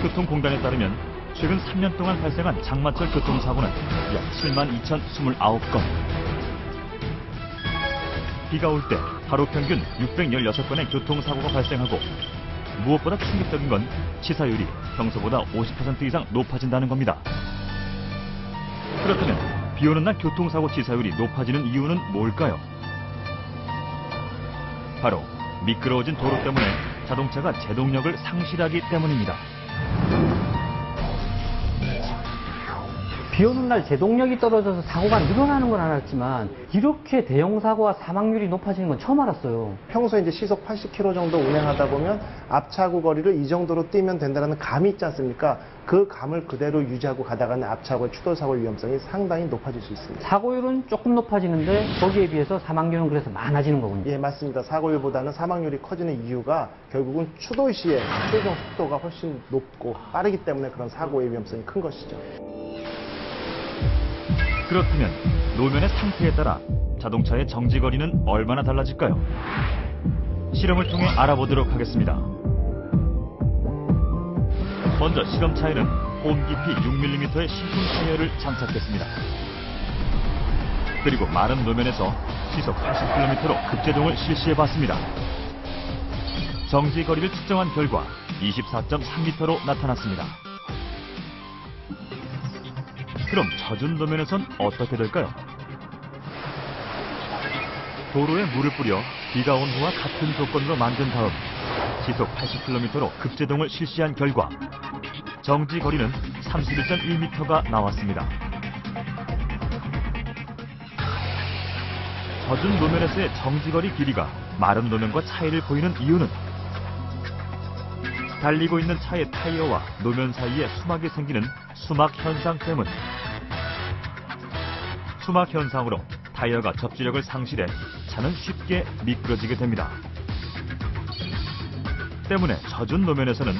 국토교통공단에 따르면 최근 3년 동안 발생한 장마철 교통사고는 약 72,029건. 비가 올 때 하루 평균 616건의 교통사고가 발생하고 무엇보다 충격적인 건 치사율이 평소보다 50% 이상 높아진다는 겁니다. 그렇다면 비 오는 날 교통사고 치사율이 높아지는 이유는 뭘까요? 바로 미끄러워진 도로 때문에 자동차가 제동력을 상실하기 때문입니다. 비 오는 날 제동력이 떨어져서 사고가 늘어나는 건 알았지만 이렇게 대형 사고와 사망률이 높아지는 건 처음 알았어요. 평소에 이제 시속 80km 정도 운행하다 보면 앞차구 거리를 이 정도로 뛰면 된다는 감이 있지 않습니까? 그 감을 그대로 유지하고 가다가는 앞차고의 추돌사고 위험성이 상당히 높아질 수 있습니다. 사고율은 조금 높아지는데 거기에 비해서 사망률은 그래서 많아지는 거군요. 예, 맞습니다. 사고율보다는 사망률이 커지는 이유가 결국은 추돌 시에 최종 속도가 훨씬 높고 빠르기 때문에 그런 사고의 위험성이 큰 것이죠. 그렇다면 노면의 상태에 따라 자동차의 정지거리는 얼마나 달라질까요? 실험을 통해 알아보도록 하겠습니다. 먼저 실험차에는 홈 깊이 6mm의 신품 타이어를 장착했습니다. 그리고 마른 노면에서 시속 80km로 급제동을 실시해봤습니다. 정지거리를 측정한 결과 24.3m로 나타났습니다. 그럼 젖은 노면에선 어떻게 될까요? 도로에 물을 뿌려 비가 온 후와 같은 조건으로 만든 다음 시속 80km로 급제동을 실시한 결과 정지 거리는 31.1m가 나왔습니다. 젖은 노면에서의 정지 거리 길이가 마른 노면과 차이를 보이는 이유는 달리고 있는 차의 타이어와 노면 사이에 수막이 생기는 수막 현상 때문. 수막 현상으로 타이어가 접지력을 상실해 차는 쉽게 미끄러지게 됩니다. 때문에 젖은 노면에서는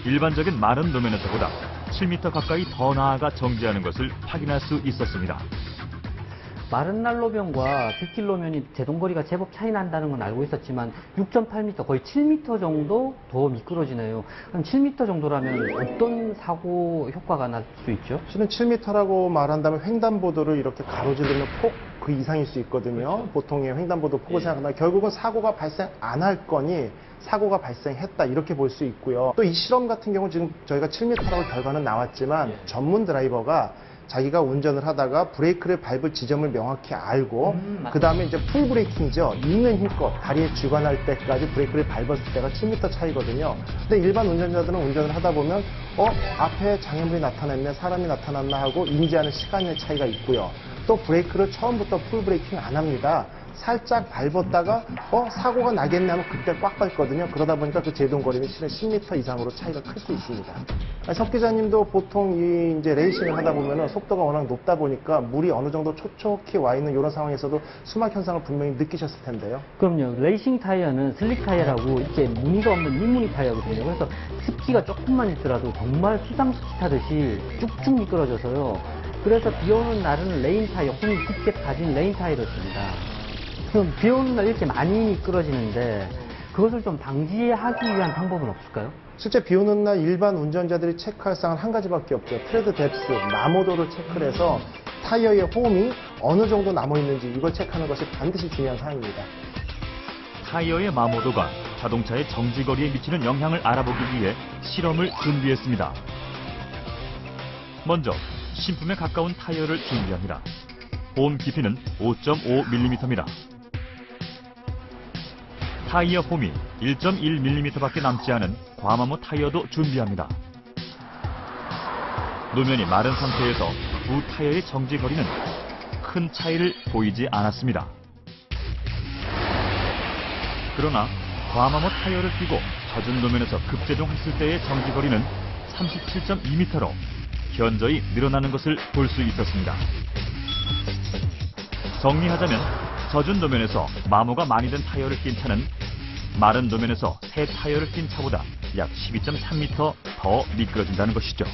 일반적인 마른 노면에서보다 7m 가까이 더 나아가 정지하는 것을 확인할 수 있었습니다. 마른 날 노면과 빗길 노면이 제동거리가 제법 차이 난다는 건 알고 있었지만 6.8m, 거의 7m 정도 더 미끄러지네요. 그럼 7m 정도라면 어떤 사고 효과가 날 수 있죠? 실은 7m라고 말한다면 횡단보도를 이렇게 가로지르는 폭 그 이상일 수 있거든요. 그렇죠. 보통의 횡단보도 폭을 생각한다면 결국은 사고가 발생 안 할 거니 사고가 발생했다 이렇게 볼 수 있고요. 또 이 실험 같은 경우 지금 저희가 7m라고 결과는 나왔지만 전문 드라이버가 자기가 운전을 하다가 브레이크를 밟을 지점을 명확히 알고 그 다음에 이제 풀 브레이킹이죠. 있는 힘껏 다리에 쥐관할 때까지 브레이크를 밟았을 때가 7m 차이거든요. 근데 일반 운전자들은 운전을 하다 보면 앞에 장애물이 나타났네, 사람이 나타났나 하고 인지하는 시간의 차이가 있고요. 또 브레이크를 처음부터 풀 브레이킹 안 합니다. 살짝 밟았다가 사고가 나겠네 하면 그때 꽉 밟거든요. 그러다 보니까 그 제동거리는 실은 10m 이상으로 차이가 클 수 있습니다. 석 기자님도 보통 이제 레이싱을 하다 보면 속도가 워낙 높다 보니까 물이 어느 정도 촉촉히 와 있는 이런 상황에서도 수막 현상을 분명히 느끼셨을 텐데요. 그럼요. 레이싱 타이어는 슬릭 타이어라고 이렇게 무늬가 없는 미무늬 타이어거든요. 그래서 습기가 조금만 있더라도 정말 수상스키 타듯이 쭉쭉 미끄러져서요. 그래서 비 오는 날은 레인 타이어, 홈이 깊게 파진 레인 타이어를 씁니다. 그럼 비 오는 날 이렇게 많이 미끄러지는데 그것을 좀 방지하기 위한 방법은 없을까요? 실제 비 오는 날 일반 운전자들이 체크할 사항은 한 가지밖에 없죠. 트레드 뎁스, 마모도를 체크를 해서 타이어의 홈이 어느 정도 남아있는지 이걸 체크하는 것이 반드시 중요한 사항입니다. 타이어의 마모도가 자동차의 정지거리에 미치는 영향을 알아보기 위해 실험을 준비했습니다. 먼저 신품에 가까운 타이어를 준비합니다. 홈 깊이는 5.5mm입니다. 타이어 홈이 1.1mm밖에 남지 않은 과마모 타이어도 준비합니다. 노면이 마른 상태에서 두 타이어의 정지 거리는 큰 차이를 보이지 않았습니다. 그러나 과마모 타이어를 끼고 젖은 노면에서 급제동했을 때의 정지 거리는 37.2m로 현저히 늘어나는 것을 볼 수 있었습니다. 정리하자면 젖은 노면에서 마모가 많이 든 타이어를 낀 차는 마른 노면에서 새 타이어를 낀 차보다 약 12.3m 더 미끄러진다는 것이죠.